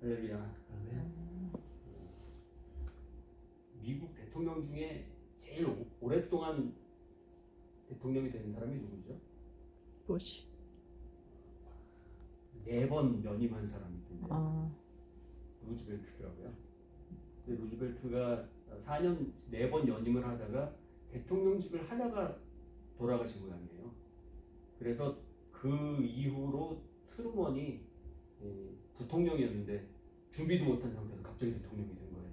할렐루야. 미국 대통령 중에 제일 오랫동안 대통령이 된 사람이 누구죠? 부시. 4번 연임한 사람이 있는데 루즈벨트더라고요. 근데 루즈벨트가 4번 연임을 하다가 대통령직을 하다가 돌아가신 모양이에요. 그래서 그 이후로 트루먼이 부통령이었는데 준비도 못한 상태에서 갑자기 대통령이 된 거예요.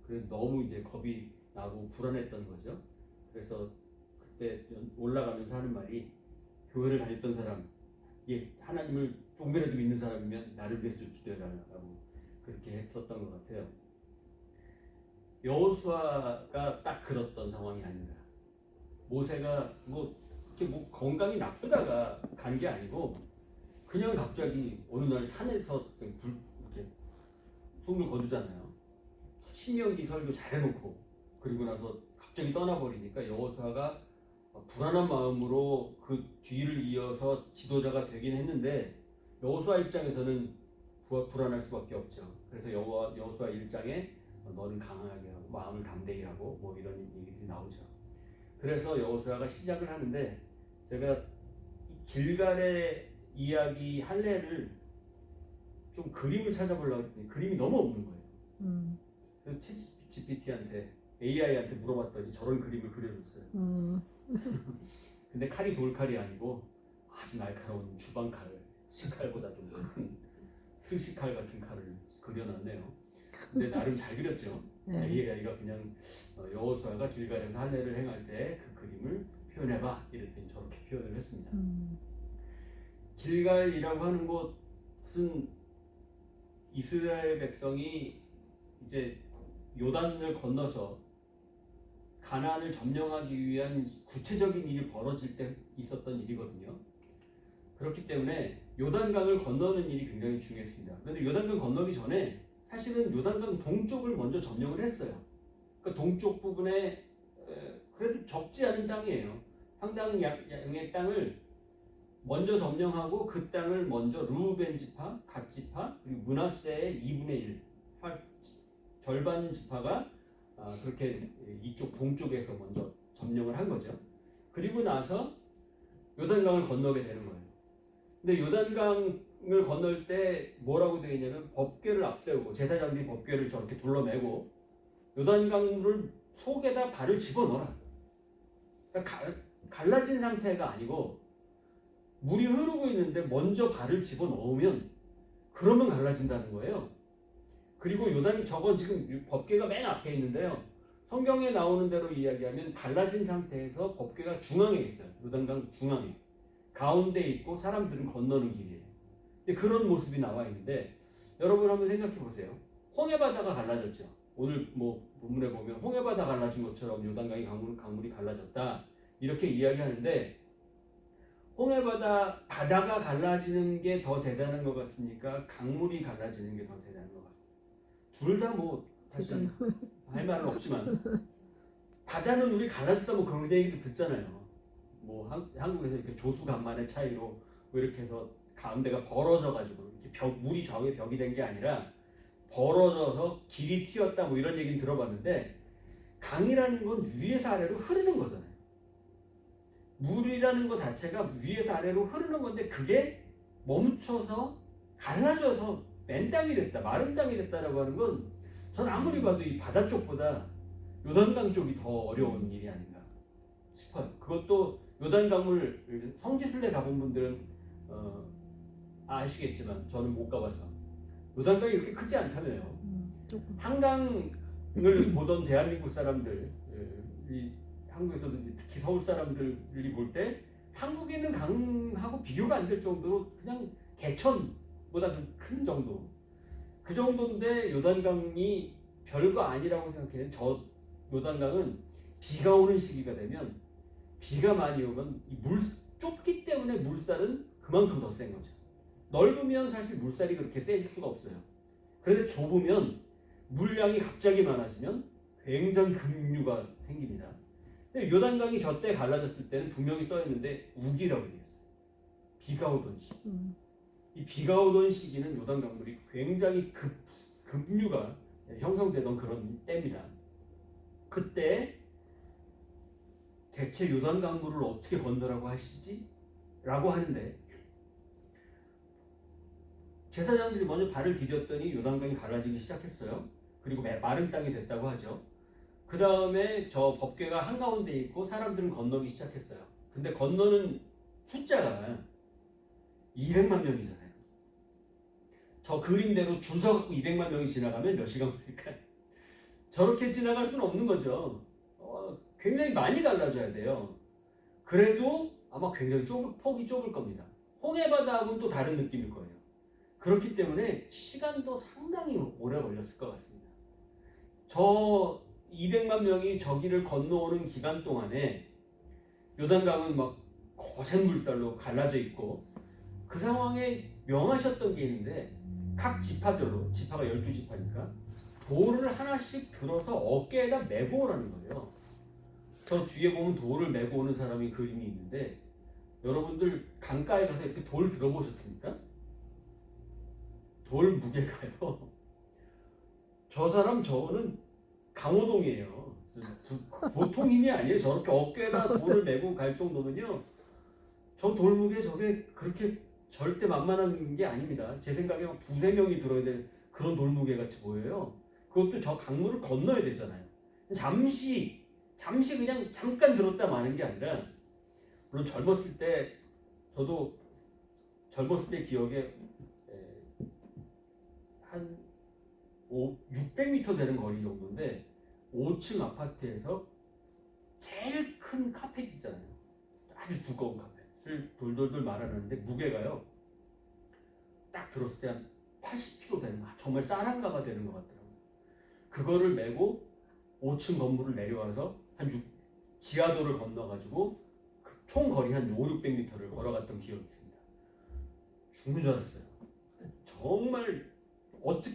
그래서 너무 이제 겁이 나고 불안했던 거죠. 그래서 그때 올라가면서 하는 말이, 교회를 다녔던 사람, 하나님을 조금이라도 믿는 사람이면 나를 위해서 좀 기도해달라고 그렇게 했었던 것 같아요. 여호수아가 딱 그랬던 상황이 아닌가. 모세가 이렇게 건강이 나쁘다가 간 게 아니고 그냥 갑자기 어느 날 산에서 이렇게 숨을 거두잖아요. 신명기 설교 잘해놓고 그리고 나서 갑자기 떠나버리니까 여호수아가 불안한 마음으로 그 뒤를 이어서 지도자가 되긴 했는데, 여호수아 입장에서는 불안할 수밖에 없죠. 그래서 여호수아 1장에 너는 강하게 하고 마음을 담대히 하고 뭐 이런 얘기들이 나오죠. 그래서 여호수아가 시작을 하는데, 제가 길갈의 이야기 할례를 좀 그림을 찾아보려고 했더니 그림이 너무 없는 거예요. 그래서 챗GPT한테, AI한테 물어봤더니 저런 그림을 그려줬어요. 근데 칼이 돌칼이 아니고 아주 날카로운 주방칼, 식칼보다 좀 큰 스시칼 같은 칼을 그려놨네요. 근데 나름 잘 그렸죠. AI가 그냥 여호수아가 길갈에서 할례를 행할 때 그 그림을 표현해봐 이랬더니 저렇게 표현을 했습니다. 길갈이라고 하는 곳은 이스라엘 백성이 이제 요단을 건너서 가나안을 점령하기 위한 구체적인 일이 벌어질 때 있었던 일이거든요. 그렇기 때문에 요단강을 건너는 일이 굉장히 중요했습니다. 그런데 요단강 건너기 전에 사실은 요단강 동쪽을 먼저 점령을 했어요. 그러니까 동쪽 부분에 그래도 적지 않은 땅이에요. 상당 양의 땅을 먼저 점령하고 그 땅을 먼저 루벤 지파, 갓 지파, 그리고 므낫세의 2분의 1, 절반 지파가 그렇게 이쪽 동쪽에서 먼저 점령을 한 거죠. 그리고 나서 요단강을 건너게 되는 거예요. 근데 요단강을 건널 때 뭐라고 되어 있냐면 법궤를 앞세우고 제사장들이 법궤를 저렇게 둘러매고 요단강을 속에다 발을 집어넣어라. 그러니까 갈라진 상태가 아니고 물이 흐르고 있는데 먼저 발을 집어넣으면 그러면 갈라진다는 거예요. 그리고 저건 지금 법궤가 맨 앞에 있는데요. 성경에 나오는 대로 이야기하면 갈라진 상태에서 법궤가 중앙에 있어요. 요단강 중앙에. 가운데 있고 사람들은 건너는 길이에요. 근데 그런 모습이 나와 있는데, 여러분 한번 생각해 보세요. 홍해바다가 갈라졌죠. 오늘 본문에 보면 홍해바다 갈라진 것처럼 요단강의 강물이 갈라졌다 이렇게 이야기하는데, 홍해바다 바다가 갈라지는 게 더 대단한 것 같습니까? 강물이 갈라지는 게 더 대단한 것 같습니다. 둘 다 사실 할 말은 없지만 바다는 우리 갈라졌다 그런 얘기도 듣잖아요. 한국에서 이렇게 조수간만의 차이로 이렇게 해서 가운데가 벌어져 가지고 이렇게 물이 저게 벽이 된 게 아니라 벌어져서 길이 튀었다 이런 얘기는 들어봤는데, 강이라는 건 위에서 아래로 흐르는 거잖아요. 물이라는 것 자체가 위에서 아래로 흐르는 건데 그게 멈춰서 갈라져서 맨 땅이 됐다, 마른 땅이 됐다라고 하는 건 전 아무리 봐도 이 바다 쪽보다 요단강 쪽이 더 어려운 일이 아닌가 싶어요. 그것도 요단강을 성지순례 가본 분들은 아시겠지만 저는 못 가봐서 요단강이 이렇게 크지 않다며요. 한강을 보던 대한민국 사람들, 한국에서도 특히 서울 사람들이 볼 때 한국에 있는 강하고 비교가 안 될 정도로 그냥 개천보다 좀 큰 정도, 그 정도인데 요단강이 별거 아니라고 생각해요. 요단강은 비가 오는 시기가 되면, 비가 많이 오면 좁기 때문에 물살은 그만큼 더 센 거죠. 넓으면 사실 물살이 그렇게 센 수가 없어요. 그런데 좁으면 물량이 갑자기 많아지면 굉장히 급류가 생깁니다. 근데 요단강이 저때 갈라졌을 때는 분명히 써있는데 우기라고 되어 있어요. 비가 오던 시. 이 비가 오던 시기는 요단 강물이 굉장히 급류가 형성되던 그런 때입니다. 그때 대체 요단 강물을 어떻게 건너라고 하시지? 라고 하는데 제사장들이 먼저 발을 디뎠더니 요단강이 갈라지기 시작했어요. 그리고 마른 땅이 됐다고 하죠. 그 다음에 저 법궤가 한가운데 있고 사람들은 건너기 시작했어요. 근데 건너는 숫자가 200만 명이잖아요. 저 그림대로 줄 서갖고 200만 명이 지나가면 몇 시간 걸릴까요? 저렇게 지나갈 수는 없는 거죠. 굉장히 많이 갈라져야 돼요. 그래도 아마 굉장히 폭이 좁을 겁니다. 홍해바다하고는 또 다른 느낌일 거예요. 그렇기 때문에 시간도 상당히 오래 걸렸을 것 같습니다. 저 200만 명이 저기를 건너오는 기간 동안에 요단강은 막 거센 물살로 갈라져 있고 그 상황에 명하셨던 게 있는데 각 지파별로, 지파가 12지파니까 돌을 하나씩 들어서 어깨에다 메고 오라는 거예요. 저 뒤에 보면 돌을 메고 오는 사람이 그림이 있는데 여러분들 강가에 가서 이렇게 돌 들어보셨습니까? 돌 무게가요. 저 사람 저거는 강호동이에요. 보통 힘이 아니에요. 저렇게 어깨에다 돌을 메고 갈 정도면요. 저 돌 무게 저게 그렇게 절대 만만한 게 아닙니다. 제 생각에 막 두세 명이 들어야 될 그런 돌 무게 같이 보여요. 그것도 저 강물을 건너야 되잖아요. 잠시 그냥 잠깐 들었다 마는 게 아니라 물론 젊었을 때 저도 젊었을 때 기억에 한 600m 되는 거리 정도인데 5층 아파트에서 제일 큰 카펫 있잖아요. 아주 두꺼운 카펫을 돌돌돌 말아놨는데 무게가요. 딱 들었을 때 한 80kg 되는 거, 정말 쌀한가가 되는 것 같더라고요. 그거를 메고 5층 건물을 내려와서 지하도를 건너가지고 총 거리 한 500~600m를 걸어갔던 기억이 있습니다. 죽는 줄 알았어요. 정말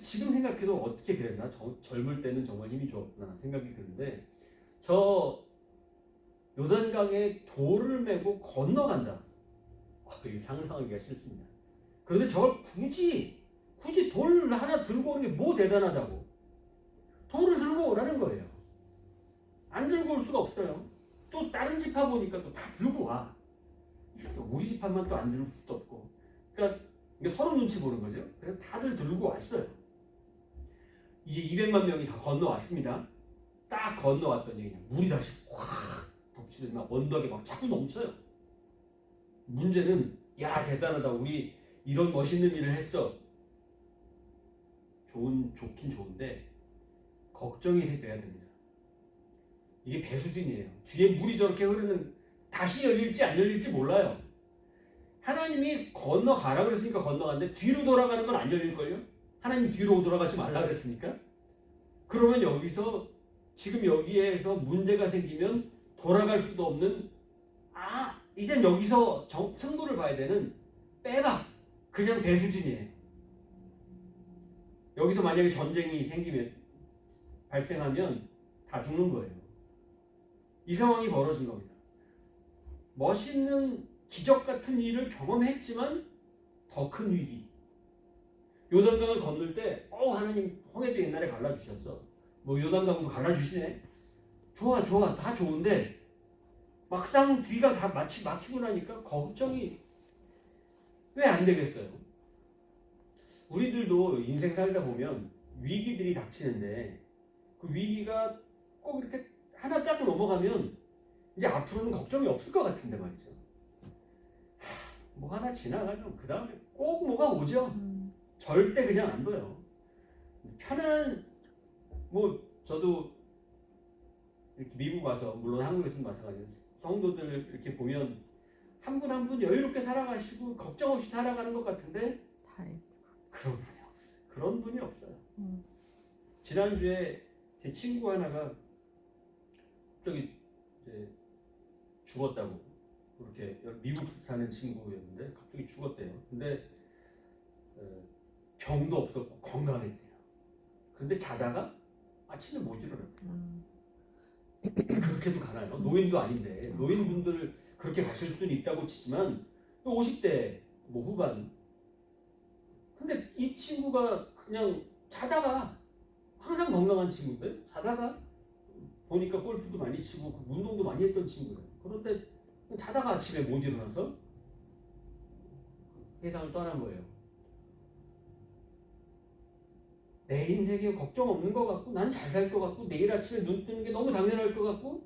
지금 생각해도 어떻게 그랬나? 젊을 때는 정말 힘이 좋았구나 생각이 드는데 저 요단강에 돌을 메고 건너간다. 이게 상상하기가 싫습니다. 그런데 저걸 굳이 돌 하나 들고 오는 게 뭐 대단하다고? 돌을 들고 오라는 거예요. 안 들고 올 수가 없어요. 또 다른 지파 보니까 또 다 들고 와. 우리 지파만 또 안 들을 수도 없고. 그러니까 서로 눈치 보는 거죠. 그래서 다들 들고 왔어요. 이제 200만 명이 다 건너왔습니다. 딱 건너왔더니 그냥 물이 다시 확 덮치듯 막 언덕에 막 자꾸 넘쳐요. 문제는 대단하다. 우리 이런 멋있는 일을 했어. 좋긴 좋은데 걱정이 생겨야 됩니다. 이게 배수진이에요. 뒤에 물이 저렇게 흐르는 다시 열릴지 안 열릴지 몰라요. 하나님이 건너가라 그랬으니까 건너갔는데 뒤로 돌아가는 건 안 열릴걸요? 하나님 뒤로 돌아가지 말라 그랬으니까? 그러면 지금 여기에서 문제가 생기면 돌아갈 수도 없는 이젠 여기서 승부를 봐야 되는 빼박 그냥 배수진이에요. 여기서 만약에 전쟁이 발생하면 다 죽는 거예요. 이 상황이 벌어진 겁니다. 멋있는 기적 같은 일을 경험했지만 더 큰 위기. 요단강을 건널 때 하나님 홍해도 옛날에 갈라주셨어. 요단강도 갈라주시네. 좋아 다 좋은데 막상 뒤가 다 마치 막히고 나니까 걱정이 왜 안 되겠어요? 우리들도 인생 살다 보면 위기들이 닥치는데 그 위기가 꼭 이렇게 하나 딱 넘어가면 이제 앞으로는 걱정이 없을 것 같은데 말이죠. 뭐 하나 지나가면 그 다음에 꼭 뭐가 오죠. 절대 그냥 안 둬요. 저도 이렇게 미국 와서 물론 한국에서는 마찬가지로 성도들 이렇게 보면 한 분 한 분 여유롭게 살아가시고 걱정 없이 살아가는 것 같은데 그런 분이 없어요. 지난주에 제 친구 하나가 저기 이제 죽었다고 그렇게 미국 사는 친구였는데 갑자기 죽었대요. 근데 병도 없었고 건강했대요. 근데 자다가 아침에 못 일어났대요. 그렇게도 가나요? 노인도 아닌데 노인분들 그렇게 가실 수는 있다고 치지만 50대 후반 근데 이 친구가 그냥 자다가 항상 건강한 친구인데 자다가 보니까 골프도 많이 치고 운동도 많이 했던 친구예요. 그런데 자다가 아침에 못 일어나서 세상을 떠난 거예요. 내 인생에 걱정 없는 것 같고 난 잘 살 것 같고 내일 아침에 눈 뜨는 게 너무 당연할 것 같고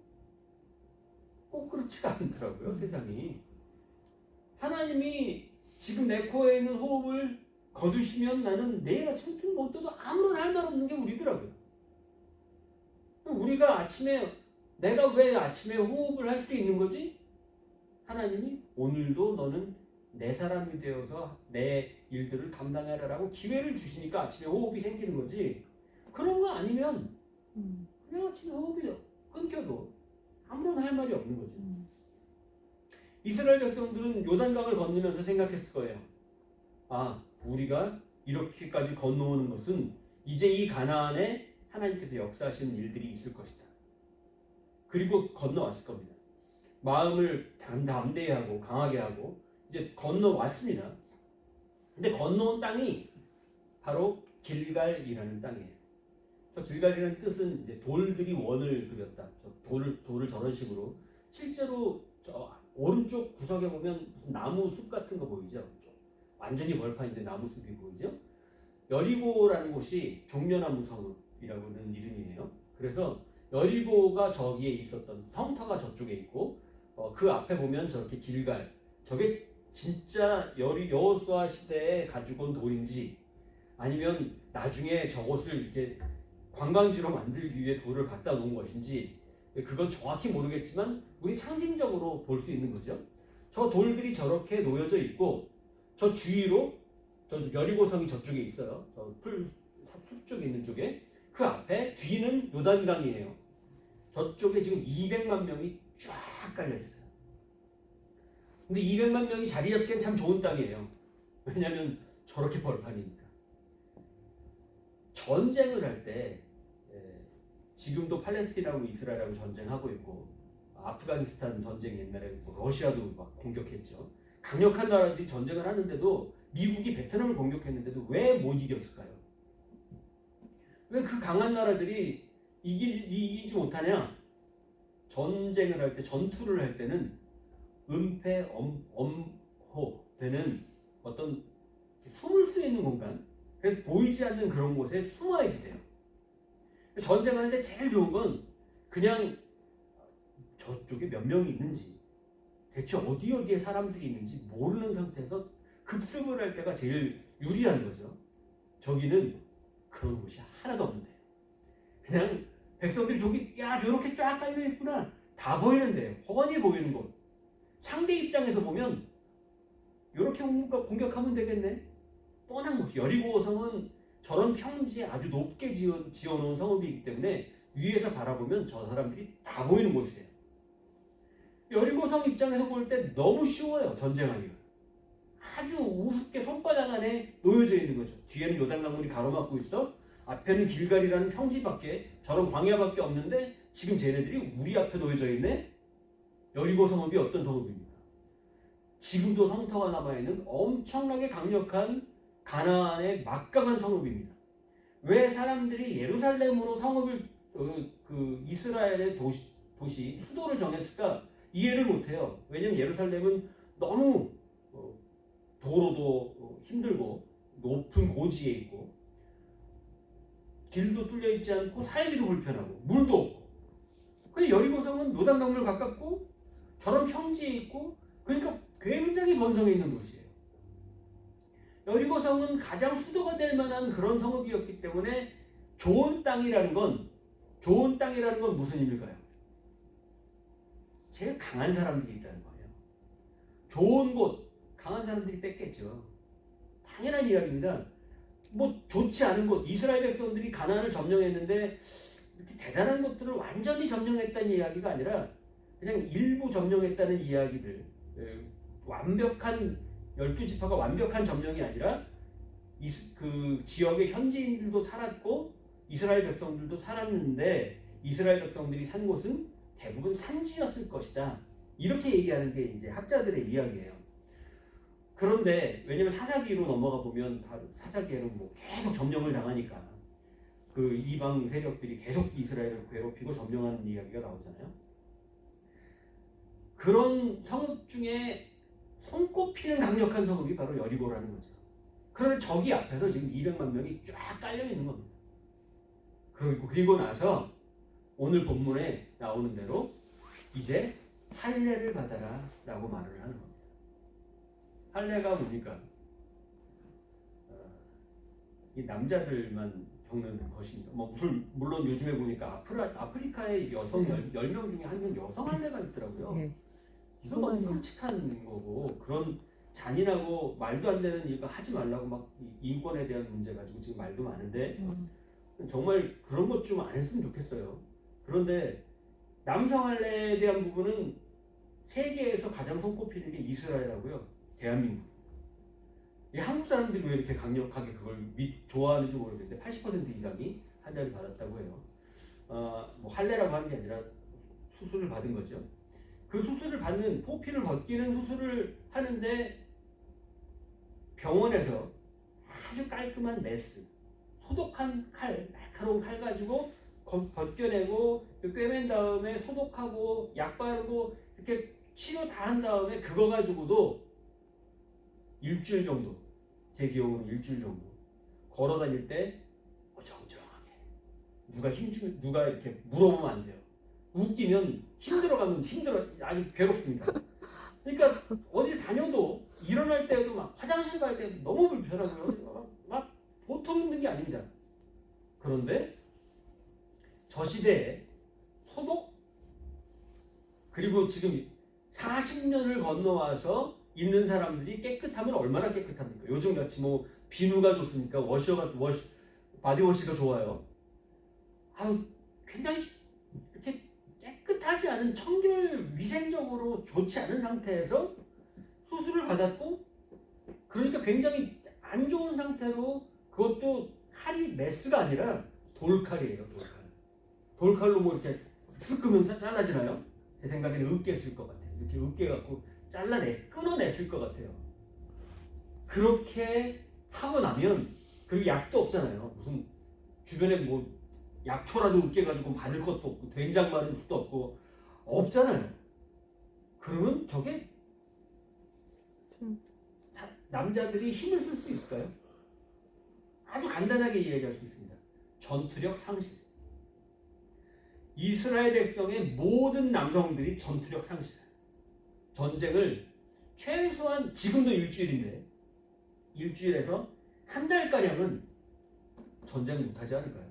꼭 그렇지가 않더라고요. 세상이. 하나님이 지금 내 코에 있는 호흡을 거두시면 나는 내일 아침에 못 떠도 아무런 할 말 없는 게 우리더라고요. 우리가 아침에 내가 왜 아침에 호흡을 할 수 있는 거지? 하나님이 오늘도 너는 내 사람이 되어서 내 일들을 감당하라라고 기회를 주시니까 아침에 호흡이 생기는 거지. 그런 거 아니면 그냥 아침에 호흡이 끊겨도 아무런 할 말이 없는 거지. 이스라엘 백성들은 요단강을 건너면서 생각했을 거예요. 아, 우리가 이렇게까지 건너오는 것은 이제 이 가나안에 하나님께서 역사하시는 일들이 있을 것이다. 그리고 건너왔을 겁니다. 마음을 담대히 하고 강하게 하고 이제 건너왔습니다. 근데 건너온 땅이 바로 길갈이라는 땅이에요. 저 길갈이라는 뜻은 이제 돌들이 원을 그렸다. 돌을 저런 식으로 실제로 저 오른쪽 구석에 보면 무슨 나무 숲 같은 거 보이죠? 완전히 벌판인데 나무 숲이 보이죠? 여리고라는 곳이 종려나무 성읍이라고는 이름이에요. 그래서 여리고가 저기에 있었던 성터가 저쪽에 있고 그 앞에 보면 저렇게 길갈 저게 진짜 여호수아 시대에 가지고 온 돌인지 아니면 나중에 저곳을 이렇게 관광지로 만들기 위해 돌을 갖다 놓은 것인지 그건 정확히 모르겠지만 우리 상징적으로 볼 수 있는 거죠. 저 돌들이 저렇게 놓여져 있고 저 주위로 저 여리고성이 저쪽에 있어요. 저 숲 쪽에 있는 쪽에 그 앞에 뒤는 요단강이에요. 저쪽에 지금 200만 명이 쫙 깔려 있어요. 근데 200만 명이 자리 잡기엔 참 좋은 땅이에요. 왜냐하면 저렇게 벌판이니까. 전쟁을 할 때 지금도 팔레스틴하고 이스라엘하고 전쟁하고 있고 아프가니스탄 전쟁 옛날에 러시아도 막 공격했죠. 강력한 나라들이 전쟁을 하는데도 미국이 베트남을 공격했는데도 왜 못 이겼을까요? 왜 그 강한 나라들이 이기지 못하냐? 전쟁을 할 때, 전투를 할 때는 엄호 되는 어떤 숨을 수 있는 공간, 그래서 보이지 않는 그런 곳에 숨어야지 돼요. 전쟁하는데 제일 좋은 건 그냥 저쪽에 몇 명이 있는지 대체 어디에 사람들이 있는지 모르는 상태에서 급습을 할 때가 제일 유리한 거죠. 저기는 그런 곳이 하나도 없는데 그냥 백성들이 저기 야 이렇게 쫙 깔려 있구나 다 보이는데 훤히 보이는 곳. 상대 입장에서 보면 이렇게 공격하면 되겠네. 뻔한 곳이 여리고성은 저런 평지에 아주 높게 지어놓은 성읍이기 때문에 위에서 바라보면 저 사람들이 다 보이는 곳이에요. 여리고성 입장에서 볼 때 너무 쉬워요. 전쟁하기가. 아주 우습게 손바닥 안에 놓여져 있는 거죠. 뒤에는 요단강물이 가로막고 있어. 앞에는 길갈이라는 평지밖에 저런 광야밖에 없는데 지금 쟤네들이 우리 앞에 놓여져 있네. 여리고 성읍이 어떤 성읍입니까? 지금도 성터가 남아있는 엄청나게 강력한 가나안의 막강한 성읍입니다. 왜 사람들이 예루살렘으로 성읍을 그 이스라엘의 도시 수도를 정했을까? 이해를 못해요. 왜냐하면 예루살렘은 너무 도로도 힘들고 높은 고지에 있고 길도 뚫려 있지 않고 살기도 불편하고 물도 없고. 근데 여리고성은 요단강물 가깝고 저런 평지에 있고 그러니까 굉장히 번성해 있는 도시예요. 여리고성은 가장 수도가 될 만한 그런 성읍이었기 때문에 좋은 땅이라는 건 무슨 의미일까요? 제일 강한 사람들이 있다는 거예요. 좋은 곳, 강한 사람들이 뺏겠죠. 당연한 이야기입니다. 뭐 좋지 않은 곳, 이스라엘 백성들이 가나안을 점령했는데 이렇게 대단한 것들을 완전히 점령했다는 이야기가 아니라 그냥 일부 점령했다는 이야기들, 완벽한 12지파가 완벽한 점령이 아니라 그 지역의 현지인들도 살았고 이스라엘 백성들도 살았는데 이스라엘 백성들이 산 곳은 대부분 산지였을 것이다. 이렇게 얘기하는 게 이제 학자들의 이야기예요. 그런데 왜냐면 사사기로 넘어가 보면 바로 사사기에는 뭐 계속 점령을 당하니까 그 이방 세력들이 계속 이스라엘을 괴롭히고 점령하는 이야기가 나오잖아요. 그런 성읍 중에 손꼽히는 강력한 성읍이 바로 여리고라는 거죠. 그런데 저기 앞에서 지금 200만 명이 쫙 깔려 있는 겁니다. 그리고 나서 오늘 본문에 나오는 대로 이제 할례를 받아라 라고 말을 하는 겁니다. 할례가 뭡니까? 이 남자들만 겪는 것입니다. 물론 요즘에 보니까 아프리카의 여성 10명 중에 한 명 여성 할례가 있더라고요. 이건 너무 끔찍한 거고, 그런 잔인하고 말도 안 되는 이거 하지 말라고 막 인권에 대한 문제 가지고 지금 말도 많은데 정말 그런 것 좀 안 했으면 좋겠어요. 그런데 남성 할례에 대한 부분은 세계에서 가장 손꼽히는 게 이스라엘하고요, 대한민국. 이 한국 사람들이 왜 이렇게 강력하게 그걸 좋아하는지 모르겠는데 80% 이상이 할례를 받았다고 해요. 뭐 할례라고 하는 게 아니라 수술을 받은 거죠. 그 수술을 받는, 포피를 벗기는 수술을 하는데 병원에서 아주 깔끔한 메스, 소독한 칼, 날카로운 칼 가지고 벗겨내고 꿰맨 다음에 소독하고 약 바르고 이렇게 치료 다 한 다음에 그거 가지고도 일주일 정도, 제 기억으로는 일주일 정도 걸어 다닐 때 정정하게 누가 이렇게 물어보면 안 돼요. 웃기면 아주 괴롭습니다. 그러니까 어딜 다녀도 일어날 때도 막 화장실 갈 때도 너무 불편하고요. 막 보통 힘든 게 아닙니다. 그런데 저 시대에 소독, 그리고 지금 40년을 건너와서 있는 사람들이 깨끗하면 얼마나 깨끗합니까? 요즘 같이 뭐 비누가 좋습니까? 바디워시가 좋아요. 굉장히 이렇게 깨끗하지 않은, 청결 위생적으로 좋지 않은 상태에서 수술을 받았고, 그러니까 굉장히 안 좋은 상태로, 그것도 칼이 메스가 아니라 돌칼이에요. 돌칼로 뭐 이렇게 슥 끄면서 잘라지나요? 제 생각에는 으깼을 것 같아요. 이렇게 으깨갖고 끊어냈을 것 같아요. 그렇게 하고 나면, 그리고 약도 없잖아요. 무슨 주변에 뭐 약초라도 으깨가지고 바를 것도 없고 된장 바를 수도 없고 없잖아요. 그러면 저게 남자들이 힘을 쓸 수 있을까요? 아주 간단하게 이야기할 수 있습니다. 전투력 상실. 이스라엘 백성의 모든 남성들이 전투력 상실. 전쟁을 최소한, 지금도 일주일인데 일주일에서 한 달가량은 전쟁을 못하지 않을까요?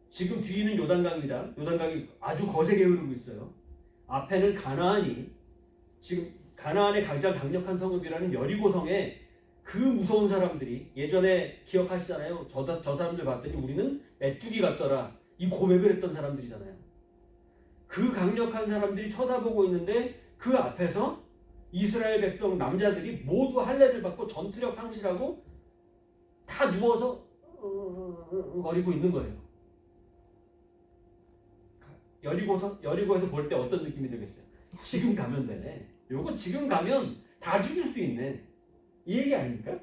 지금 뒤는 요단강입니다. 요단강이 아주 거세게 흐르고 있어요. 앞에는 가나안이, 지금 가나안의 가장 강력한 성읍이라는 여리고성에 그 무서운 사람들이, 예전에 기억하시잖아요. 저 사람들 봤더니 우리는 메뚜기 같더라, 이 고백을 했던 사람들이잖아요. 그 강력한 사람들이 쳐다보고 있는데 그 앞에서 이스라엘 백성 남자들이 모두 할례를 받고 전투력 상실하고 다 누워서 거리고 있는 거예요. 여리고에서 볼 때 어떤 느낌이 들겠어요? 지금 가면 되네. 요거 지금 가면 다 죽일 수 있네. 이 얘기 아닙니까?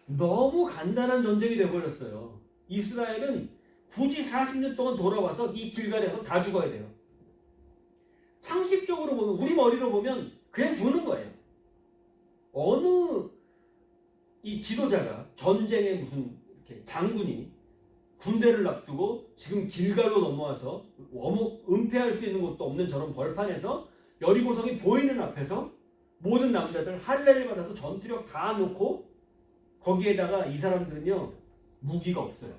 너무 간단한 전쟁이 돼버렸어요. 이스라엘은 굳이 40년 동안 돌아와서 이 길갈에서 다 죽어야 돼요. 상식적으로 보면, 우리 머리로 보면 그냥 죽는 거예요. 어느 이 지도자가, 전쟁의 무슨 이렇게 장군이 군대를 놔두고 지금 길갈로 넘어와서 은폐할 수 있는 곳도 없는 저런 벌판에서 여리고성이 보이는 앞에서 모든 남자들 할례를 받아서 전투력 다 놓고, 거기에다가 이 사람들은요 무기가 없어요.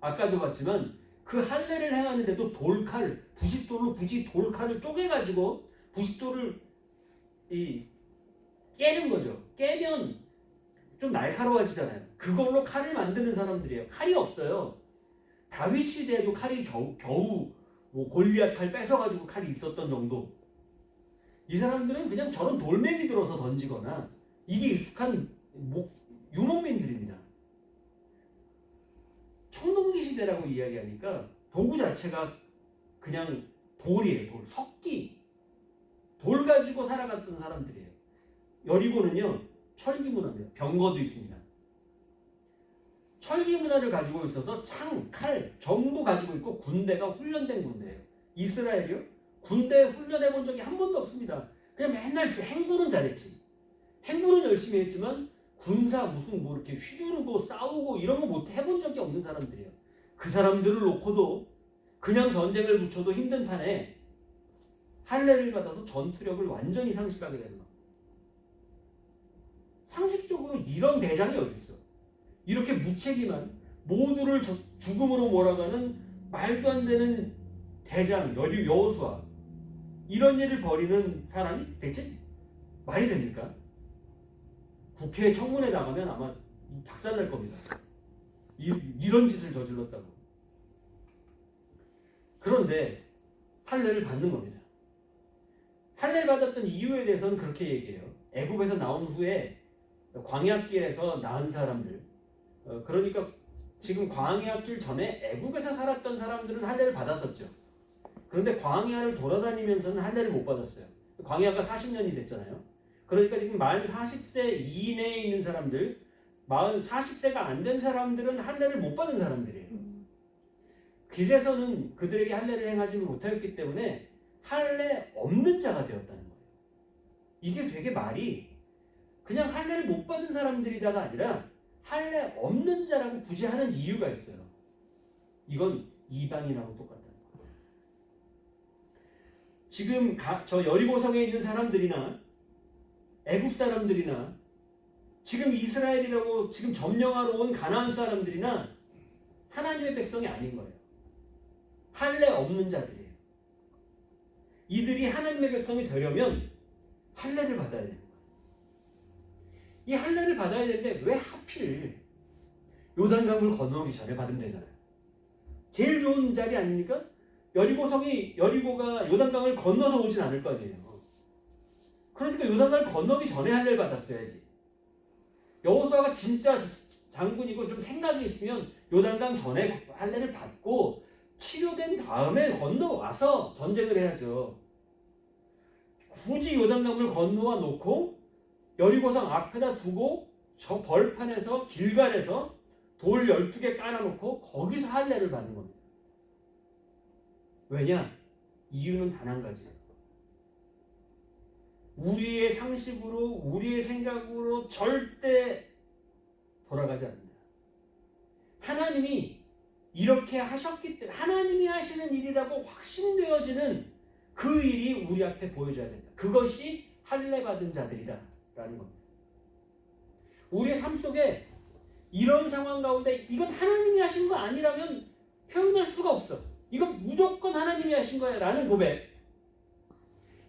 아까도 봤지만 그 할례를 행하는데도 돌칼, 부싯돌로 굳이 돌칼을 쪼개가지고 부싯돌을 깨는 거죠. 깨면 좀 날카로워지잖아요. 그걸로 칼을 만드는 사람들이에요. 칼이 없어요. 다윗 시대에도 칼이 겨우 뭐 골리앗 칼 뺏어가지고 칼이 있었던 정도. 이 사람들은 그냥 저런 돌멩이 들어서 던지거나, 이게 익숙한 유목민들입니다. 청동기 시대라고 이야기하니까 도구 자체가 그냥 돌이에요. 석기. 돌 가지고 살아갔던 사람들이에요. 여리고는요 철기 문화입니다. 병거도 있습니다. 철기 문화를 가지고 있어서 창, 칼 전부 가지고 있고 군대가 훈련된 군대예요. 이스라엘이요? 군대에 훈련해 본 적이 한 번도 없습니다. 그냥 맨날 행군은 잘했지. 행군은 열심히 했지만 군사 무슨 뭐 이렇게 휘두르고 싸우고 이런 거 못 해본 적이 없는 사람들이에요. 그 사람들을 놓고도 그냥 전쟁을 붙여도 힘든 판에 할례를 받아서 전투력을 완전히 상실하게 되는 겁니다. 상식적으로 이런 대장이 어디 있어? 이렇게 무책임한 모두를 죽음으로 몰아가는 말도 안 되는 대장 여호수아 이런 일을 벌이는 사람이 대체 말이 됩니까? 국회 청문회 나가면 아마 박살날 겁니다. 이런 짓을 저질렀다고. 그런데 할례를 받는 겁니다. 할례를 받았던 이유에 대해서는 그렇게 얘기해요. 애굽에서 나온 후에 광야길에서 낳은 사람들, 그러니까 지금 광야길 전에 애굽에서 살았던 사람들은 할례를 받았었죠. 그런데 광야를 돌아다니면서는 할례를 못 받았어요. 광야가 40년이 됐잖아요. 그러니까 지금 만 40세 이내에 있는 사람들, 40세가 안 된 사람들은 할례를 못 받은 사람들이에요. 길에서는 그들에게 할례를 행하지 못하였기 때문에 할례 없는 자가 되었다는 거예요. 이게 되게 말이 그냥 할례를 못 받은 사람들이다가 아니라 할례 없는 자라고 굳이 하는 이유가 있어요. 이건 이방인하고 똑같다는 거예요. 지금 저 여리고성에 있는 사람들이나 애굽 사람들이나 지금 이스라엘이라고 지금 점령하러 온 가나안 사람들이나 하나님의 백성이 아닌 거예요. 할례 없는 자들이에요. 이들이 하나님의 백성이 되려면 할례를 받아야 되는 거예요. 이 할례를 받아야 되는데 왜 하필 요단강을 건너오기 전에 받으면 되잖아요. 제일 좋은 자리 아닙니까? 여리고가 요단강을 건너서 오진 않을 거 아니에요. 그러니까 요단강을 건너기 전에 할례를 받았어야지. 여호수아가 진짜 장군이고 좀 생각이 있으면 요단강 전에 할례를 받고 치료된 다음에 건너와서 전쟁을 해야죠. 굳이 요단강을 건너와 놓고 여리고성 앞에다 두고 저 벌판에서 길갈에서 돌 12개 깔아놓고 거기서 할례를 받는 겁니다. 왜냐? 이유는 단 한 가지예요. 우리의 상식으로 우리의 생각으로 절대 돌아가지 않는다. 하나님이 이렇게 하셨기 때문에 하나님이 하시는 일이라고 확신되어지는 그 일이 우리 앞에 보여져야 된다. 그것이 할례 받은 자들이다 라는 겁니다. 우리의 삶 속에 이런 상황 가운데 이건 하나님이 하신 거 아니라면 표현할 수가 없어. 이건 무조건 하나님이 하신 거야 라는 고백.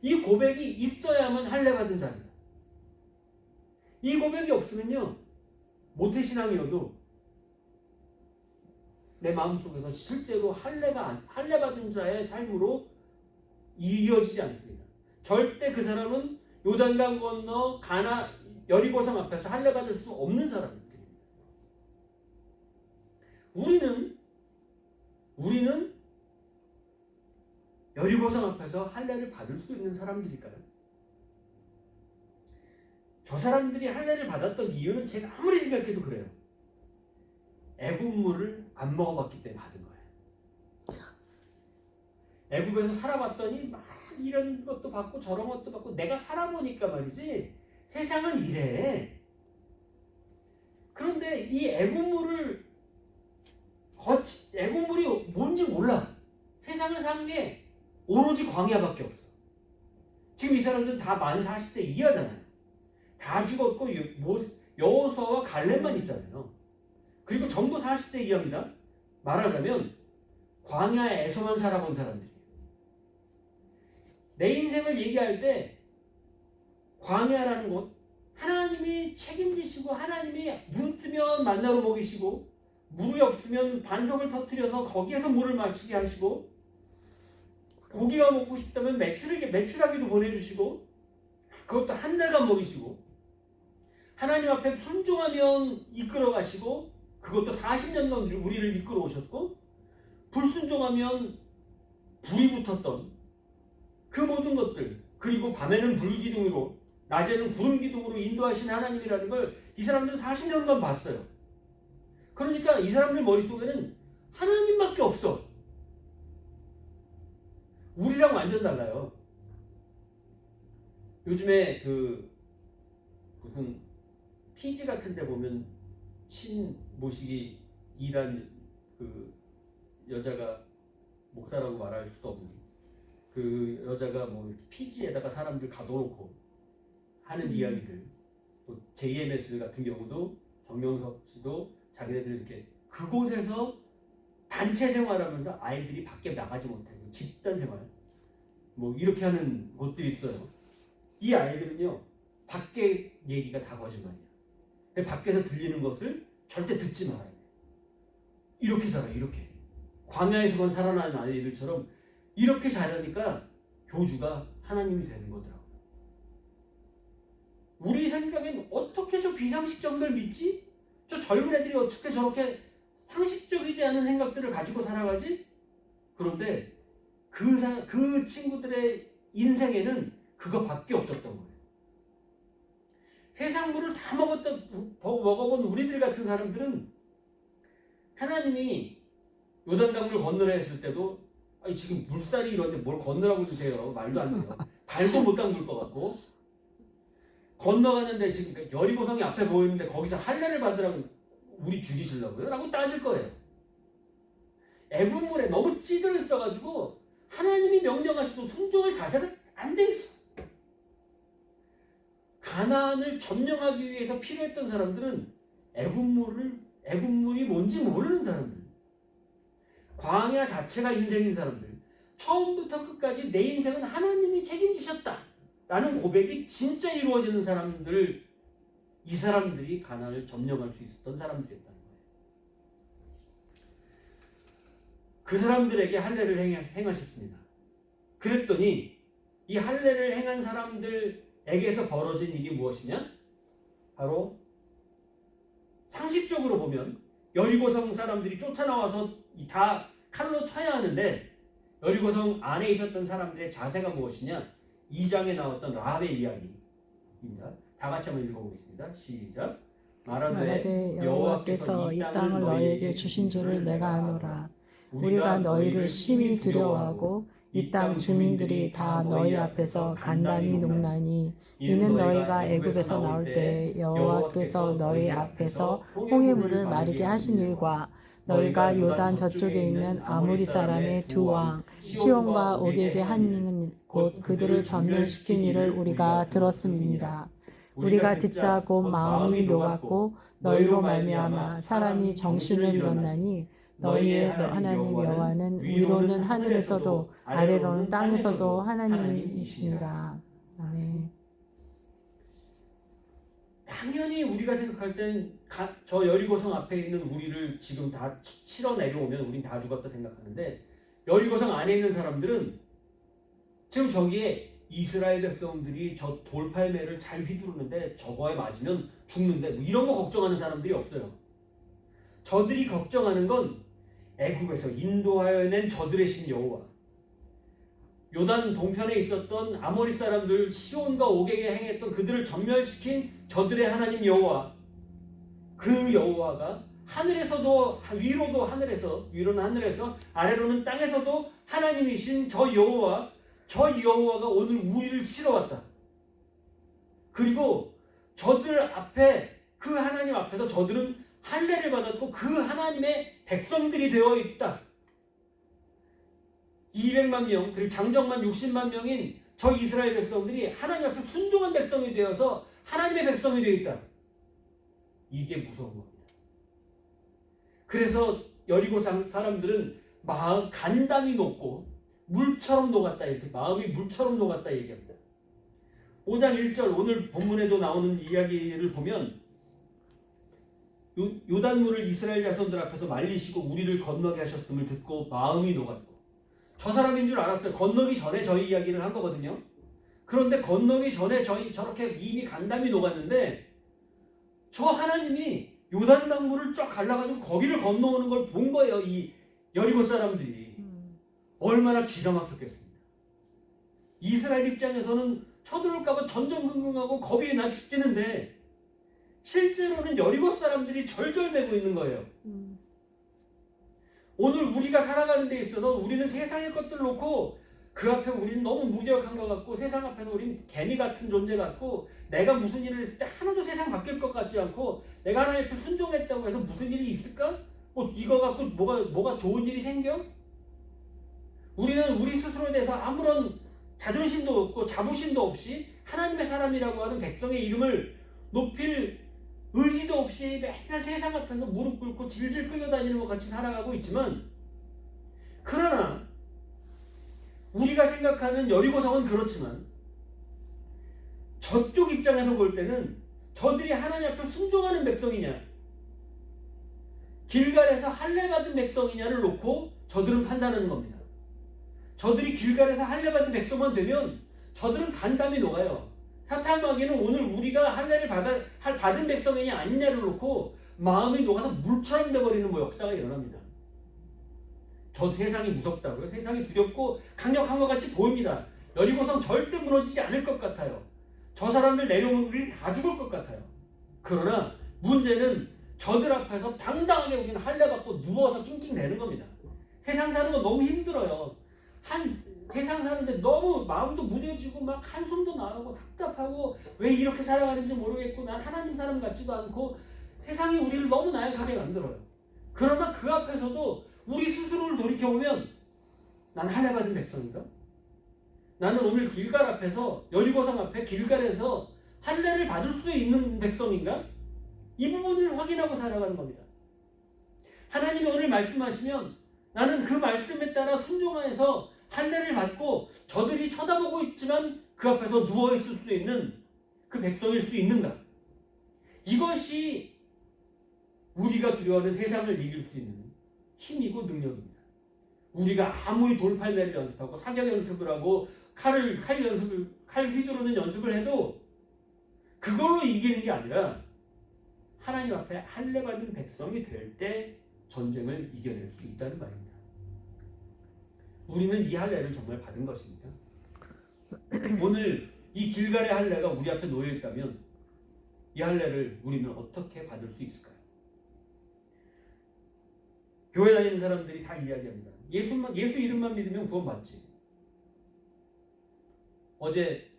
이 고백이 있어야만 할례 받은 자입니다. 이 고백이 없으면요 모태신앙이어도 내 마음속에서 실제로 할례 받은 자의 삶으로 이어지지 않습니다. 절대 그 사람은 요단강 건너 여리고성 앞에서 할례 받을 수 없는 사람입니다. 우리는 여리고성 앞에서 할례를 받을 수 있는 사람들일까요? 저 사람들이 할례를 받았던 이유는 제가 아무리 생각해도 그래요. 애굽물을 안 먹어봤기 때문에 받은 거예요. 애굽에서 살아봤더니 막 이런 것도 받고 저런 것도 받고 내가 살아보니까 말이지 세상은 이래. 그런데 이 애굽물이 뭔지 몰라. 세상을 사는 게 오로지 광야밖에 없어. 지금 이 사람들은 다 만 40대 이하잖아요. 다 죽었고 여호수아와 갈렙만 있잖아요. 그리고 전부 40대 이하입니다. 말하자면 광야에서만 살아본 사람들이에요. 내 인생을 얘기할 때 광야라는 곳 하나님이 책임지시고 하나님이 눈 뜨면 만나로 먹이시고 물이 없으면 반석을 터뜨려서 거기에서 물을 마시게 하시고 고기가 먹고 싶다면 메추라기도 보내주시고 그것도 한 달간 먹이시고 하나님 앞에 순종하면 이끌어 가시고 그것도 40년간 우리를 이끌어 오셨고 불순종하면 불이 붙었던 그 모든 것들 그리고 밤에는 불기둥으로 낮에는 구름기둥으로 인도하신 하나님이라는 걸 이 사람들은 40년간 봤어요. 그러니까 이 사람들 머릿속에는 하나님밖에 없어. 우리랑 완전 달라요. 요즘에 그 무슨 피지 같은 데 보면 친모시기 이란 그 여자가 목사라고 말할 수도 없는 그 여자가 뭐 피지에다가 사람들 가둬놓고 하는 이야기들, 또 JMS 같은 경우도 정명석 씨도 자기네들 이렇게 그곳에서 단체 생활하면서 아이들이 밖에 나가지 못하고 집단 생활 뭐 이렇게 하는 곳들이 있어요. 이 아이들은요 밖에 얘기가 다 거짓말이야. 밖에서 들리는 것을 절대 듣지 말아야 돼. 이렇게 살아요. 이렇게 광야에서만 살아나는 아이들처럼 이렇게 자라니까 교주가 하나님이 되는 거더라고요. 우리 생각엔 어떻게 저 비상식적인 걸 믿지? 저 젊은 애들이 어떻게 저렇게 상식적이지 않은 생각들을 가지고 살아가지? 그런데 그 친구들의 인생에는 그거밖에 없었던 거예요. 세상 물을 다 먹어본 우리들 같은 사람들은 하나님이 요단강을 건너라 했을 때도 아니 지금 물살이 이런데 뭘 건너라고 주세요. 말도 안 돼요. 발도 못 담글 것 같고 건너가는데 지금 여리고성이 앞에 보이는데 거기서 할례를 받으라고 우리 죽이시려고요? 라고 따질 거예요. 애국물에 너무 찌들어 있어가지고 하나님이 명령하셔도 순종할 자세가 안 돼 있어. 가나안을 점령하기 위해서 필요했던 사람들은 애국물이 뭔지 모르는 사람들, 광야 자체가 인생인 사람들, 처음부터 끝까지 내 인생은 하나님이 책임지셨다 라는 고백이 진짜 이루어지는 사람들, 이 사람들이 가나안을 점령할 수 있었던 사람들이었다는 거예요. 그 사람들에게 할례를 행하셨습니다. 그랬더니 이 할례를 행한 사람들에게서 벌어진 일이 무엇이냐? 바로 상식적으로 보면 여리고성 사람들이 쫓아나와서 다 칼로 쳐야 하는데 여리고성 안에 있었던 사람들의 자세가 무엇이냐? 2장에 나왔던 라합의 이야기입니다. 다 같이 한번 읽어보겠습니다. 시작. 말하되 여호와께서 이 땅을 너희에게 주신 줄을 내가 아노라. 우리가 너희를 심히 두려워하고 이 땅 주민들이 다 너희 앞에서 간담이 녹나니 이는 너희가 애굽에서 나올 때 여호와께서 너희 앞에서 홍해물을 마르게 하신 일과 너희가 요단 저쪽에 있는 아모리 사람의 두 왕 시온과 옥에게 한 곧 그들을 전멸시킨 일을 우리가 들었음이니라. 우리가 듣자 곧 마음이 녹았고 너희로 말미암아 사람이 정신을 잃었나니 너희의 하나님 여호와는 위로는 하늘에서도 아래로는 땅에서도 하나님이시니라. 아멘. 당연히 우리가 생각할 땐 저 여리고성 앞에 있는 우리를 지금 다 치러 내려오면 우린 다 죽었다 생각하는데 여리고성 안에 있는 사람들은 지금 저기에 이스라엘 백성들이 저 돌팔매를 잘 휘두르는데 저거에 맞으면 죽는데 뭐 이런 거 걱정하는 사람들이 없어요. 저들이 걱정하는 건 애굽에서 인도하여 낸 저들의 신 여호와, 요단 동편에 있었던 아모리 사람들 시온과 옥에게 행했던 그들을 전멸시킨 저들의 하나님 여호와, 그 여호와가 하늘에서도 위로는 하늘에서 아래로는 땅에서도 하나님이신 저 여호와가 오늘 우리를 치러 왔다. 그리고 저들 앞에 그 하나님 앞에서 저들은 할례를 받았고 그 하나님의 백성들이 되어 있다. 200만 명 그리고 장정만 60만 명인 저 이스라엘 백성들이 하나님 앞에 순종한 백성이 되어서 하나님의 백성이 되어 있다. 이게 무서운 겁니다. 그래서 여리고 사람들은 간담이 높고 물처럼 녹았다, 이렇게 마음이 물처럼 녹았다 얘기합니다. 5장 1절 오늘 본문에도 나오는 이야기를 보면 요단물을 이스라엘 자손들 앞에서 말리시고 우리를 건너게 하셨음을 듣고 마음이 녹았고, 저 사람인 줄 알았어요. 건너기 전에 저희 이야기를 한 거거든요. 그런데 건너기 전에 저렇게 이미 간담이 녹았는데 저 하나님이 요단강물을 쫙 갈라가지고 거기를 건너오는 걸 본 거예요. 이 여리고 사람들이. 얼마나 기가 막혔겠습니까? 이스라엘 입장에서는 쳐들어올까봐 전전긍긍하고 겁이 나 죽겠는데 실제로는 여리고 사람들이 절절매고 있는 거예요. 오늘 우리가 살아가는 데 있어서 우리는 세상의 것들 놓고 그 앞에 우리는 너무 무력한 것 같고 세상 앞에서 우리는 개미 같은 존재 같고 내가 무슨 일을 했을 때 하나도 세상 바뀔 것 같지 않고 내가 하나님 앞에 순종했다고 해서 무슨 일이 있을까? 뭐 이거 갖고 뭐가 좋은 일이 생겨? 우리는 우리 스스로에 대해서 아무런 자존심도 없고 자부심도 없이 하나님의 사람이라고 하는 백성의 이름을 높일 의지도 없이 맨날 세상 앞에서 무릎 꿇고 질질 끌려다니는 것 같이 살아가고 있지만 그러나 우리가 생각하는 여리고성은 그렇지만 저쪽 입장에서 볼 때는 저들이 하나님 앞에 순종하는 백성이냐 길갈에서 할례받은 백성이냐를 놓고 저들은 판단하는 겁니다. 저들이 길갈에서 할례받은 백성만 되면 저들은 간담이 녹아요. 사탄마귀는 오늘 우리가 할례를 받은 백성이냐 아니냐를 놓고 마음이 녹아서 물처럼 돼버리는 역사가 일어납니다. 저 세상이 무섭다고요? 세상이 두렵고 강력한 것 같이 보입니다. 여리고성 절대 무너지지 않을 것 같아요. 저 사람들 내려오면 우리 다 죽을 것 같아요. 그러나 문제는 저들 앞에서 당당하게 우리는 할례 받고 누워서 낑낑대는 겁니다. 세상 사는 거 너무 힘들어요. 세상 사는데 너무 마음도 무뎌지고 막 한숨도 나오고 답답하고 왜 이렇게 살아가는지 모르겠고 난 하나님 사람 같지도 않고 세상이 우리를 너무 나약하게 만들어요. 그러나 그 앞에서도 우리 스스로를 돌이켜보면 난 할례 받은 백성인가? 나는 오늘 길갈 앞에서 여리고성 앞에 길갈에서 할례를 받을 수 있는 백성인가? 이 부분을 확인하고 살아가는 겁니다. 하나님이 오늘 말씀하시면 나는 그 말씀에 따라 순종하여서 할례를 받고 저들이 쳐다보고 있지만 그 앞에서 누워있을 수 있는 그 백성일 수 있는가? 이것이 우리가 두려워하는 세상을 이길 수 있는 힘이고 능력입니다. 우리가 아무리 돌팔매를 연습하고 사격 연습을 하고 칼 휘두르는 연습을 해도 그걸로 이기는 게 아니라 하나님 앞에 할례 받은 백성이 될 때 전쟁을 이겨낼 수 있다는 말입니다. 우리는 이 할례를 정말 받은 것입니까? 오늘 이 길갈의 할례가 우리 앞에 놓여 있다면 이 할례를 우리는 어떻게 받을 수 있을까요? 교회 다니는 사람들이 다 이야기합니다. 예수 이름만 믿으면 구원받지. 어제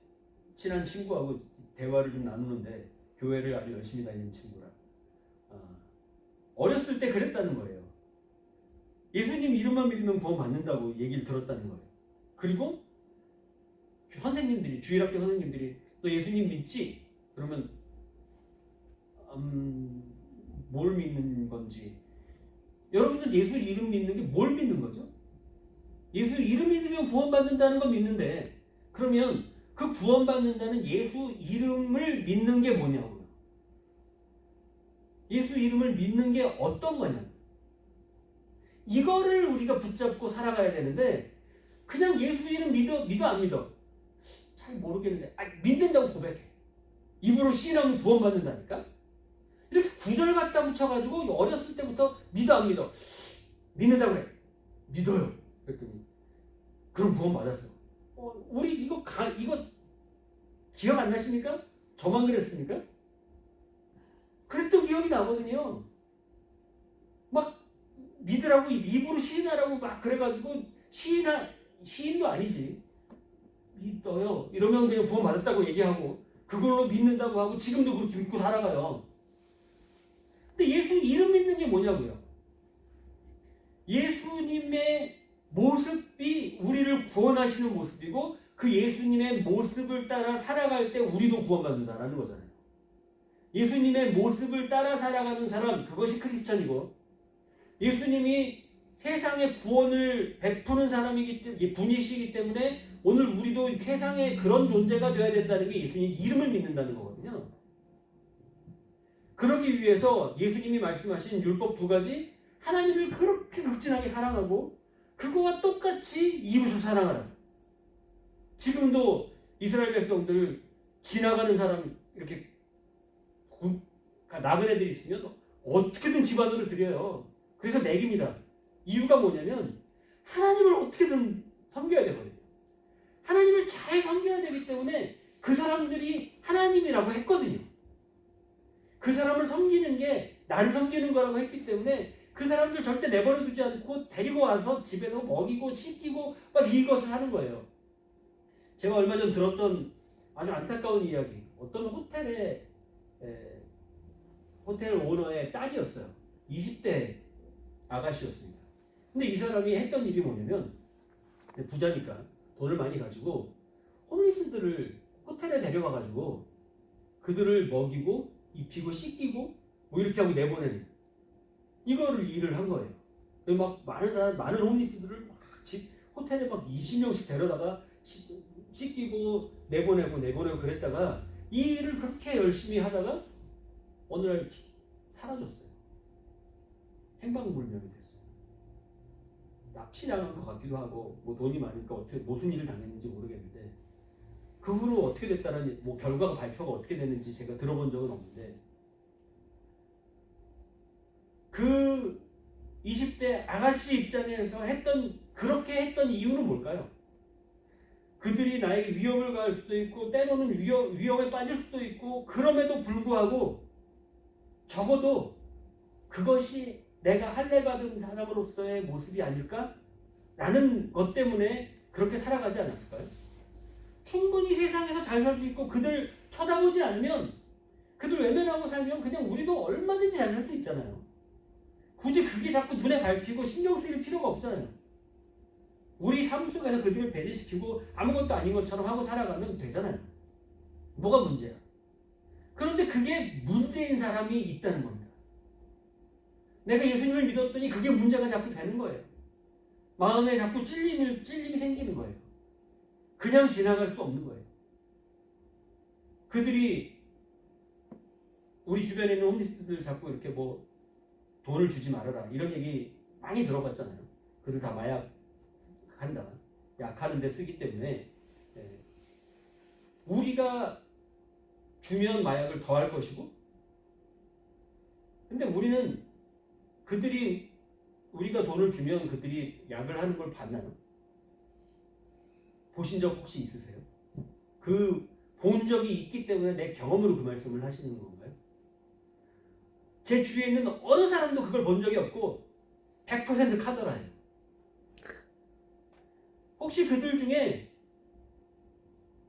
친한 친구하고 대화를 좀 나누는데 교회를 아주 열심히 다니는 친구라 어렸을 때 그랬다는 거예요. 예수님 이름만 믿으면 구원받는다고 얘기를 들었다는 거예요. 그리고 선생님들이 주일학교 선생님들이 너 예수님 믿지? 그러면 뭘 믿는 건지 여러분들 예수 이름 믿는 게 뭘 믿는 거죠? 예수 이름 믿으면 구원받는다는 건 믿는데 그러면 그 구원받는다는 예수 이름을 믿는 게 뭐냐고요? 예수 이름을 믿는 게 어떤 거냐고요? 이거를 우리가 붙잡고 살아가야 되는데 그냥 예수 이름 믿어 안 믿어? 잘 모르겠는데 믿는다고 고백해. 입으로 시인하면 구원받는다니까? 이렇게 구절 갖다 붙여가지고 어렸을 때부터 믿어 안 믿어? 믿는다고 그래. 믿어요. 그랬더니 그럼 구원받았어. 우리 이거 기억 안 나십니까? 저만 그랬습니까? 그랬던 기억이 나거든요. 막 믿으라고 입으로 시인하라고 막 그래가지고 시인도 아니지. 믿어요. 이러면 그냥 구원받았다고 얘기하고 그걸로 믿는다고 하고 지금도 그렇게 믿고 살아가요. 근데 예수 이름 믿는 게 뭐냐고요? 예수님의 모습이 우리를 구원하시는 모습이고 그 예수님의 모습을 따라 살아갈 때 우리도 구원받는다라는 거잖아요. 예수님의 모습을 따라 살아가는 사람 그것이 크리스천이고 예수님이 세상에 구원을 베푸는 분이시기 때문에 오늘 우리도 세상에 그런 존재가 되어야 된다는 게 예수님 이름을 믿는다는 거거든요. 그러기 위해서 예수님이 말씀하신 율법 2가지 하나님을 그렇게 극진하게 사랑하고 그거와 똑같이 이웃을 사랑하라. 지금도 이스라엘 백성들 지나가는 사람 이렇게 나그네들이 있으면 어떻게든 집안으로 드려요. 그래서 먹입니다. 이유가 뭐냐면 하나님을 어떻게든 섬겨야 되거든요. 하나님을 잘 섬겨야 되기 때문에 그 사람들이 하나님이라고 했거든요. 그 사람을 섬기는 게 나를 섬기는 거라고 했기 때문에 그 사람들 절대 내버려 두지 않고 데리고 와서 집에서 먹이고 씻기고 막 이것을 하는 거예요. 제가 얼마 전 들었던 아주 안타까운 이야기. 어떤 호텔 오너의 딸이었어요. 20대 아가씨였습니다. 근데 이 사람이 했던 일이 뭐냐면 부자니까 돈을 많이 가지고 홈리스들을 호텔에 데려가가지고 그들을 먹이고 입히고 씻기고 뭐 이렇게 하고 내보내는 이거를 일을 한 거예요. 막 많은 홈리스들을 막 호텔에 막 20명씩 데려다가 씻기고 내보내고 그랬다가 이 일을 그렇게 열심히 하다가 어느 날 사라졌어요. 행방불명이 됐어요. 납치당한 것 같기도 하고 뭐 돈이 많으니까 어떻게 무슨 일을 당했는지 모르겠는데 그 후로 어떻게 됐다는 뭐 결과가 발표가 어떻게 됐는지 제가 들어본 적은 없는데 그 20대 아가씨 입장에서 그렇게 했던 이유는 뭘까요? 그들이 나에게 위협을 가할 수도 있고 때로는 위험에 빠질 수도 있고 그럼에도 불구하고 적어도 그것이 내가 할례받은 사람으로서의 모습이 아닐까? 라는 것 때문에 그렇게 살아가지 않았을까요? 충분히 세상에서 잘 살 수 있고 그들 쳐다보지 않으면 그들 외면하고 살면 그냥 우리도 얼마든지 잘 살 수 있잖아요. 굳이 그게 자꾸 눈에 밟히고 신경 쓰일 필요가 없잖아요. 우리 삶 속에서 그들을 배제시키고 아무것도 아닌 것처럼 하고 살아가면 되잖아요. 뭐가 문제야? 그런데 그게 문제인 사람이 있다는 겁니다. 내가 예수님을 믿었더니 그게 문제가 자꾸 되는 거예요. 마음에 자꾸 찔림이 생기는 거예요. 그냥 지나갈 수 없는 거예요. 그들이 우리 주변에 있는 홈리스들 자꾸 이렇게 뭐 돈을 주지 말아라 이런 얘기 많이 들어봤잖아요. 그들 다 마약 한다. 약하는 데 쓰기 때문에 우리가 주면 마약을 더 할 것이고 근데 우리는 우리가 돈을 주면 그들이 약을 하는 걸 봤나요? 보신 적 혹시 있으세요? 본 적이 있기 때문에 내 경험으로 그 말씀을 하시는 건가요? 제 주위에 있는 어느 사람도 그걸 본 적이 없고 100% 카더라예요. 혹시 그들 중에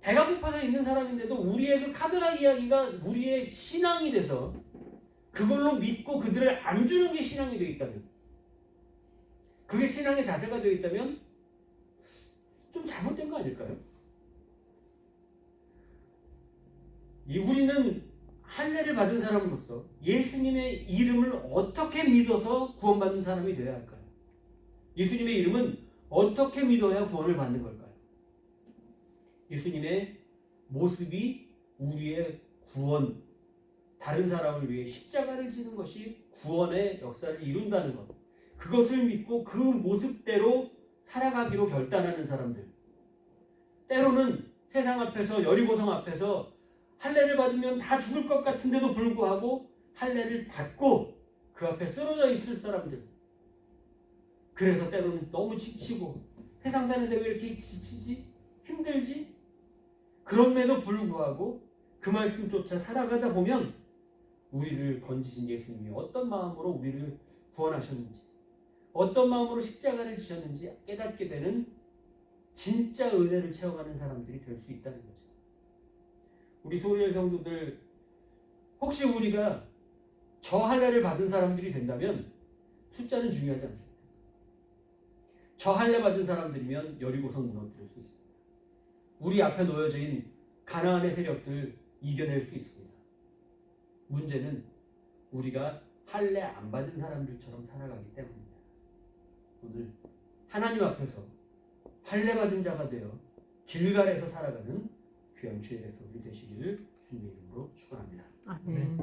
배가 고파서 있는 사람인데도 우리의 그 카드라 이야기가 우리의 신앙이 돼서 그걸로 믿고 그들을 안 주는 게 신앙이 되어 있다면 그게 신앙의 자세가 되어 있다면 좀 잘못된 거 아닐까요? 우리는 할례를 받은 사람으로서 예수님의 이름을 어떻게 믿어서 구원받는 사람이 되어야 할까요? 예수님의 이름은 어떻게 믿어야 구원을 받는 걸까요? 예수님의 모습이 우리의 구원, 다른 사람을 위해 십자가를 지는 것이 구원의 역사를 이룬다는 것. 그것을 믿고 그 모습대로 살아가기로 결단하는 사람들. 때로는 세상 앞에서 여리고성 앞에서 할례를 받으면 다 죽을 것 같은데도 불구하고 할례를 받고 그 앞에 쓰러져 있을 사람들. 그래서 때로는 너무 지치고 세상 사는데 왜 이렇게 지치지? 힘들지? 그럼에도 불구하고 그 말씀 쫓아 살아가다 보면 우리를 건지신 예수님이 어떤 마음으로 우리를 구원하셨는지 어떤 마음으로 십자가를 지셨는지 깨닫게 되는 진짜 은혜를 체험하는 사람들이 될 수 있다는 거죠. 우리 소리엘 성도들 혹시 우리가 저 할례를 받은 사람들이 된다면 숫자는 중요하지 않습니다. 저 할례 받은 사람들이면 여리고성 무너뜨릴 수 있습니다. 우리 앞에 놓여져 있는 가나안의 세력들 이겨낼 수 있습니다. 문제는 우리가 할례 안 받은 사람들처럼 살아가기 때문입니다. 오늘 하나님 앞에서 할례 받은 자가 되어 길갈에서 살아가는 귀한 주의 백성이 되시기를 주님의 이름으로 축원합니다. 아멘.